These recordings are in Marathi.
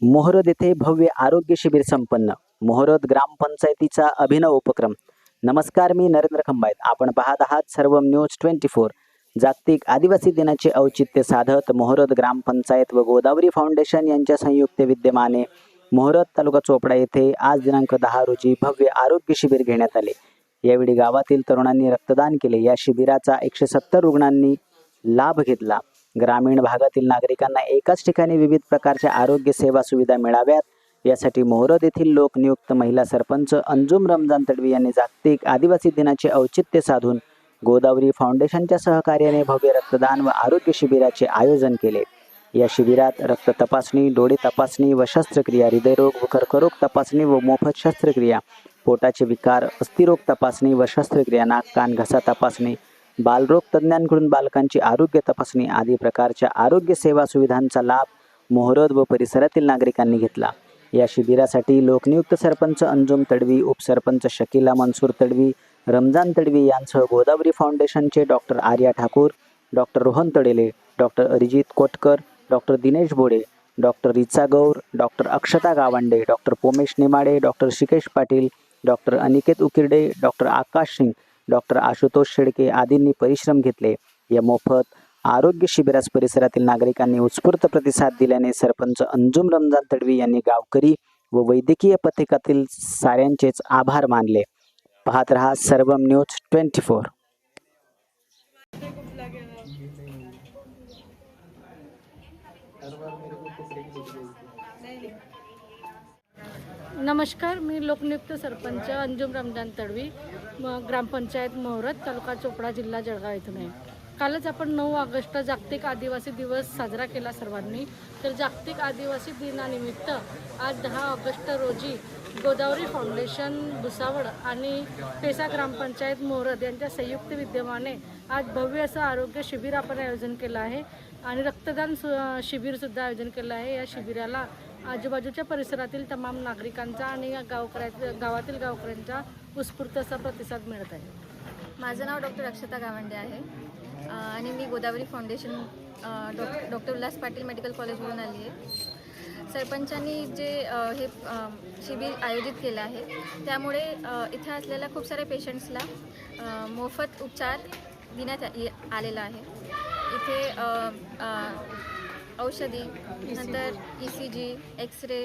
मोहरद येथे भव्य आरोग्य शिबिर संपन्न. मोहरद ग्रामपंचायतीचा अभिनव उपक्रम. नमस्कार, मी नरेंद्र खंबायत. आपण पाहत आहात सर्वम न्यूज 24. जागतिक आदिवासी दिनाचे औचित्य साधत मोहरद ग्रामपंचायत व गोदावरी फाउंडेशन यांच्या संयुक्त विद्यमाने मोहरद तालुका चोपडा येथे आज दिनांक 10 रोजी भव्य आरोग्य शिबिर घेण्यात आले. यावेळी गावातील तरुणांनी रक्तदान केले. या शिबिराचा 170 रुग्णांनी लाभ घेतला. ग्रामीण भागातील नागरिकांना एकाच ठिकाणी विविध प्रकारच्या आरोग्य सेवा सुविधा मिळाव्यात यासाठी मोहरद येथील लोकनियुक्त महिला सरपंच अंजुम रमजान तडवी यांनी जागतिक आदिवासी दिनाचे औचित्य साधून गोदावरी फाउंडेशनच्या सहकार्याने भव्य रक्तदान व आरोग्य शिबिराचे आयोजन केले. या शिबिरात रक्त तपासणी, डोळे तपासणी व शस्त्रक्रिया, हृदयरोग व कर्करोग तपासणी व मोफत शस्त्रक्रिया, पोटाचे विकार, अस्थिरोग तपासणी व शस्त्रक्रिया, नाक कान घसा तपासणी, बालरोग तज्ज्ञांकडून बालकांची आरोग्य तपासणी आदी प्रकारच्या आरोग्य सेवा सुविधांचा लाभ मोहरद व परिसरातील नागरिकांनी घेतला. या शिबिरासाठी लोकनियुक्त सरपंच अंजुम तडवी, उपसरपंच शकीला मनसूर तडवी, रमजान तडवी यांसह गोदावरी फाउंडेशनचे doctor Arya Thakur, doctor Rohan Tadele, doctor Arijit Kotkar, doctor Dinesh Bode, doctor Richa Gaur, doctor Akshata Gawande, doctor Pomesh Nimade, doctor Shikesh Patil, doctor Aniket Ukirde, doctor Akash Singh, doctor Ashutosh Shedke आदींनी परिश्रम घेतले. या मोफत आरोग्य शिबिरास परिसरातील नागरिकांनी उत्स्फूर्त प्रतिसाद दिल्याने सरपंच अंजुम रमजान तडवी यांनी गावकरी व वैद्यकीय पथकातील साऱ्यांचेच आभार मानले. पाहत रहा सर्वम न्यूज 24. नमस्कार, मी लोकनियुक्त सरपंच अंजुम रमजान तडवी, ग्रामपंचायत मोहरद, तालुका चोपडा, जिल्हा जळगाव येथून आहे. कालच आपण 9 ऑगस्ट जागतिक आदिवासी दिवस साजरा केला सर्वांनी. तर जागतिक आदिवासी दिनानिमित्त आज 10 ऑगस्ट रोजी गोदावरी फाउंडेशन भुसावळ आणि पेसा ग्रामपंचायत मोहरद यांच्या संयुक्त विद्यमाने आज भव्य असं आरोग्य शिबिर आपण आयोजन केलं आहे आणि रक्तदान शिबिरसुद्धा आयोजन केलं आहे. या शिबिराला आजूबाजूच्या परिसरातील तमाम नागरिकांचा आणि गावातील गावकऱ्यांचा उत्स्फूर्त असा प्रतिसाद मिळत आहे. माझं नाव डॉक्टर अक्षता गावंडे आहे आणि मी Godavari foundation doctor Ulhas Patil medical कॉलेजवरून आली आहे. सरपंचांनी जे हे शिबिर आयोजित केलं आहे त्यामुळे इथे असलेल्या खूप साऱ्या पेशंट्सला मोफत उपचार देण्यात आलेला आहे. इथे औषधी, नंतर ECG, एक्सरे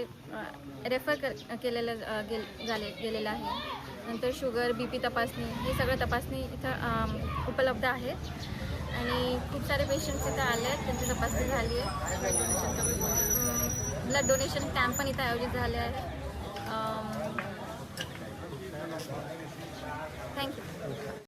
रेफर गेलेलं आहे. नंतर शुगर, BP तपासणी, हे सगळं तपासणी इथं उपलब्ध आहे आणि खूप सारे पेशंट्स इथं आले आहेत, त्यांची तपासणी झाली आहे. ब्लड डोनेशन कॅम्प पण इथं आयोजित झाले आहे.